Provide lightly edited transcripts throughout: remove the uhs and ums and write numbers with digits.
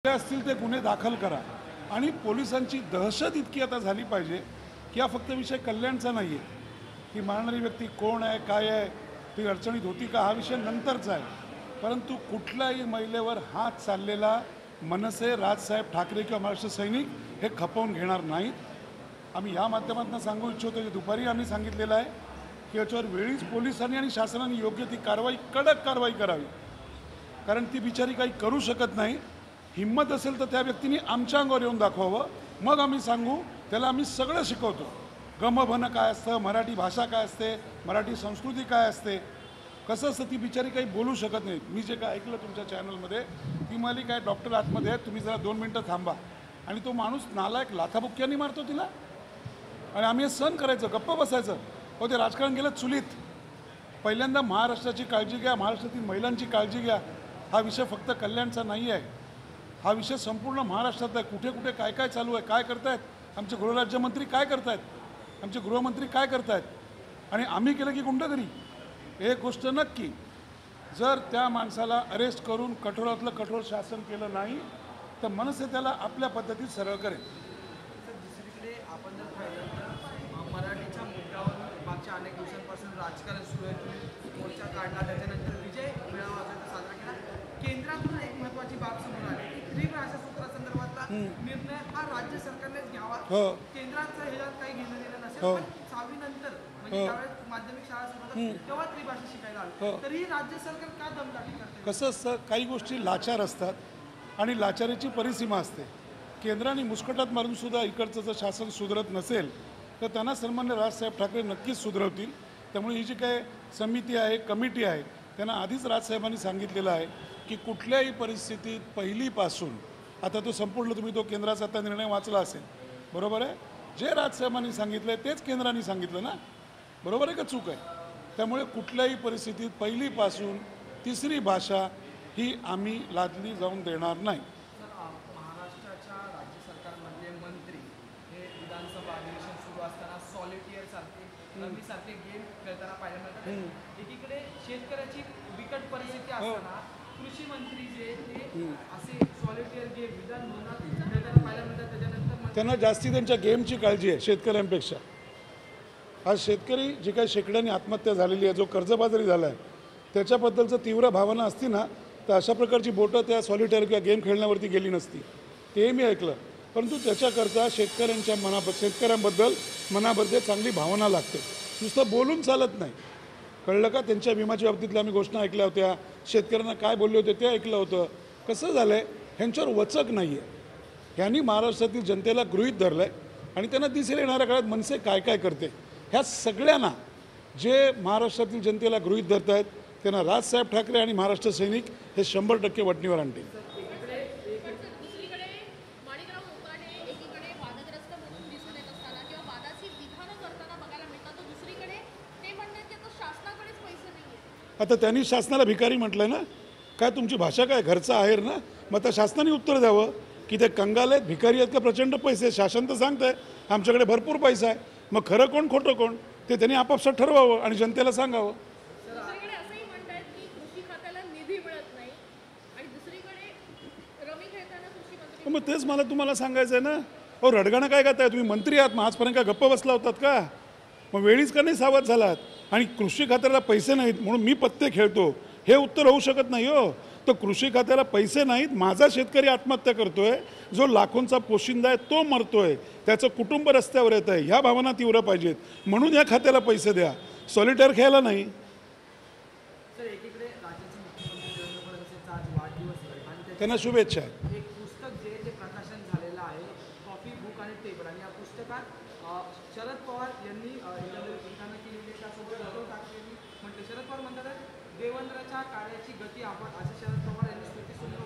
असतील ते गुन्हे दाखल करा आणि पोलिसांची दहशत इतकी आता झाली पाहिजे की हा फक्त विषय कल्याणचा नाही आहे की मारणारी व्यक्ती कोण आहे काय आहे ती अडचणीत होती का हा विषय नंतरचा आहे परंतु कुठल्याही महिलेवर हात चाललेला मनसे राजसाहेब ठाकरे किंवा महाराष्ट्र सैनिक हे खपवून घेणार नाहीत। आम्ही या माध्यमातून सांगू इच्छितो की दुपारी आम्ही सांगितलेलं आहे की याच्यावर वेळीच पोलिसांनी आणि शासनाने योग्य ती कारवाई कडक कारवाई करावी कारण ती बिचारी काही करू शकत नाही। हिम्मत असेल तर त्या व्यक्तीने आमच्या अंगावर येऊन दाखवावं मग आम्ही सांगू त्याला आम्ही सगळं शिकवतो गमभन काय असतं मराठी भाषा काय असते मराठी संस्कृती काय असते कसं असतं ती बिचारी काही बोलू शकत नाही। मी जे काय ऐकलं तुमच्या चॅनलमध्ये ती म्हणाली काय डॉक्टर आतमध्ये आहेत तुम्ही जरा 2 मिनटं थांबा आणि तो माणूस नालायक लाथाबुक्क्यांनी मारतो तिला आणि आम्ही हे सहन करायचं गप्प बसायचं। हो ते राजकारण गेलं चुलीत। पहिल्यांदा महाराष्ट्राची काळजी घ्या महाराष्ट्रातील महिलांची काळजी घ्या। हा विषय फक्त कल्याणचा नाही आहे हा विषय संपूर्ण महाराष्ट्रात आहे। कुठे कुठे काय काय चालू आहे काय करतायत आमचे गृहराज्यमंत्री काय करतायत आमचे गृहमंत्री काय करतायत आणि आम्ही केलं की गुंडगिरी। एक गोष्ट नक्की जर त्या माणसाला अरेस्ट करून कठोरातलं कठोर शासन केलं नाही तर मनसे त्याला आपल्या पद्धतीत सरळ करेल। दुसरीकडे आपण जर पाहिलं तर मराठीच्या मुद्द्यावर मागच्या अनेक दिवसांपासून राजकारण सुरू आहे। तुम्ही मोर्चा काढला त्याच्यानंतर विजय मेळावा साजरा केला। केंद्रातून एक महत्त्वाची बाब समोर आली की त्रिभाषा सूत्रासंदर्भातला निर्णय हा राज्य सरकारनेच घ्यावा। केंद्राचं ह्याच्यात काही घेणं देणं नसेल पण 6वी नंतर म्हणजे त्यावेळेस माध्यमिक शाळा सुरू होतात तेव्हा त्रिभाषा शिकायला आलं तरी राज्य सरकार का दमदाटी करते? कसं असतं काही गोष्टी लाचार असतात आणि लाचारीची परिसीमा असते। केंद्राने मुस्कटात मारून सुद्धा इकडचं जर शासन सुधरत नसेल तर त्यांना सन्मान्य राजसाहेब ठाकरे नक्कीच सुधरवतील। त्यामुळे ही जी काय समिती आहे कमिटी आहे त्यांना आधीच राजसाहेबांनी सांगितलेलं आहे की कुठल्याही परिस्थितीत पहिलीपासून आता तो संपूर्ण तुम्ही तो केंद्राचा आता निर्णय वाचला असेल बरोबर आहे जे राजसाहेबांनी सांगितलं आहे तेच केंद्राने सांगितलं ना बरोबर आहे का चूक आहे? त्यामुळे कुठल्याही परिस्थितीत पहिलीपासून 3री भाषा ही आम्ही लादली जाऊन देणार नाही। महाराष्ट्राच्या राज्य सरकारमधले मंत्री हे विधानसभा अधिवेशन सुरू असताना सॉलिटियर सारखे गेम खेळताना पाहायला मिळतात। एकीकडे शेतकऱ्याची बिकट परिस्थिती असताना कृषी मंत्री जे ते असे सॉलिटियर गेम विधान भवनात खेळताना पाहायला मिळतात। त्याच्यानंतर त्यांना जास्ती त्यांच्या गेमची काळजी आहे शेतकऱ्यांपेक्षा। आज शेतकरी जी काही शेकड्यांनी आत्महत्या झालेली आहे जो कर्जबाजारी झाला आहे त्याच्याबद्दलचं तीव्र भावना असती ना तर अशा प्रकारची बोटं त्या सॉलिटेअर किंवा गेम खेळण्यावरती गेली नसती ते मी ऐकलं। परंतु त्याच्याकरता शेतकऱ्यांबद्दल मनामध्ये चांगली भावना लागते नुसतं बोलून चालत नाही कळलं का? त्यांच्या विम्याच्या बाबतीतल्या आम्ही घोषणा ऐकल्या होत्या शेतकऱ्यांना काय बोलले होते ते ऐकलं होतं। कसं झालं आहे ह्यांच्यावर वचक नाही आहे ह्यांनी महाराष्ट्रातील जनतेला गृहीत धरलं आहे आणि त्यांना दिसेल येणाऱ्या काळात मनसे काय काय करते। ह्या सगळ्यांना जे महाराष्ट्रातील जनतेला गृहीत धरत आहेत त्यांना राजसाहेब ठाकरे आणि महाराष्ट्र सैनिक हे 100% वटणीवर आणतील। आता त्यांनी शासनाला भिकारी म्हटलंय ना काय तुमची भाषा काय घरचा आहेर ना मग आता शासनाने उत्तर द्यावं की ते कंगाल आहेत भिकारी आहेत का प्रचंड पैसे शासन तर सांगतंय आमच्याकडे भरपूर पैसा आहे मग खरं कोण खोटं कोण ते त्यांनी आपापसात ठरवावं आणि जनतेला सांगावं। मग तेच मला तुम्हाला सांगायचं आहे ना अहो रडगाणं काय करताय तुम्ही मंत्री आहात मग आजपर्यंत काय गप्प बसला होतात का? मग वेळीच का नाही सावध झालात? आणि कृषी खात्याला पैसे नाहीत म्हणून मी पत्ते खेळतो हे उत्तर होऊ शकत नाही हो। तर कृषी खात्याला पैसे नाहीत माझा शेतकरी आत्महत्या करतोय जो लाखोंचा पोशिंदा आहे तो मरतोय त्याचं कुटुंब रस्त्यावर येत आहे ह्या भावना तीव्र पाहिजेत म्हणून या खात्याला पैसे द्या सॉलिटेअर खेळायला नाही। त्यांना शुभेच्छा आहेत। शरद पवार यांनी लिखाण केलेले त्यासोबत उद्धव ठाकरे यांनी म्हटले शरद पवार म्हणतात देवेंद्रच्या कार्याची गती आपण असे शरद पवार यांनी स्तुती सुंदर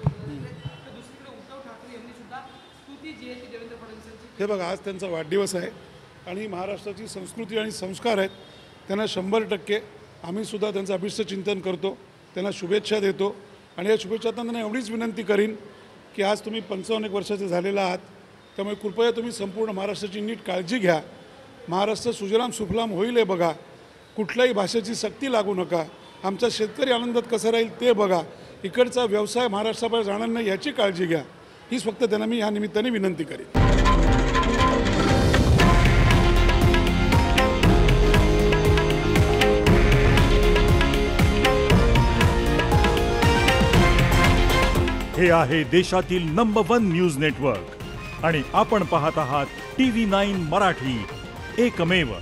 तर दुसरीकडे उद्धव ठाकरे यांनी सुद्धा स्तुती जी आहे ती देवेंद्र फडणवीसांची हे बघा आज त्यांचा वाढदिवस आहे आणि महाराष्ट्राची संस्कृती आणि संस्कार आहेत त्यांना 100% आम्ही सुद्धा त्यांचं अभिष्ट चिंतन करतो त्यांना शुभेच्छा देतो आणि या शुभेच्छांना त्यांना एवढीच विनंती करीन की आज तुम्ही 55 वर्षाचे झालेला आहात त्यामुळे कृपया तुम्ही संपूर्ण महाराष्ट्राची नीट काळजी घ्या। महाराष्ट्र सुजलाम सुफलाम होईल हे बघा कुठल्याही भाषेची सक्ती लागू नका आमचा शेतकरी आनंदात कसा राहील ते बघा इकडचा व्यवसाय महाराष्ट्राबाहेर जाणार नाही याची काळजी घ्या हीच फक्त त्यांना मी ह्या निमित्ताने विनंती करेन. हे आहे देशातील नंबर 1 न्यूज नेटवर्क आणि आपण पाहत आहात TV9 मराठी, एकमेव.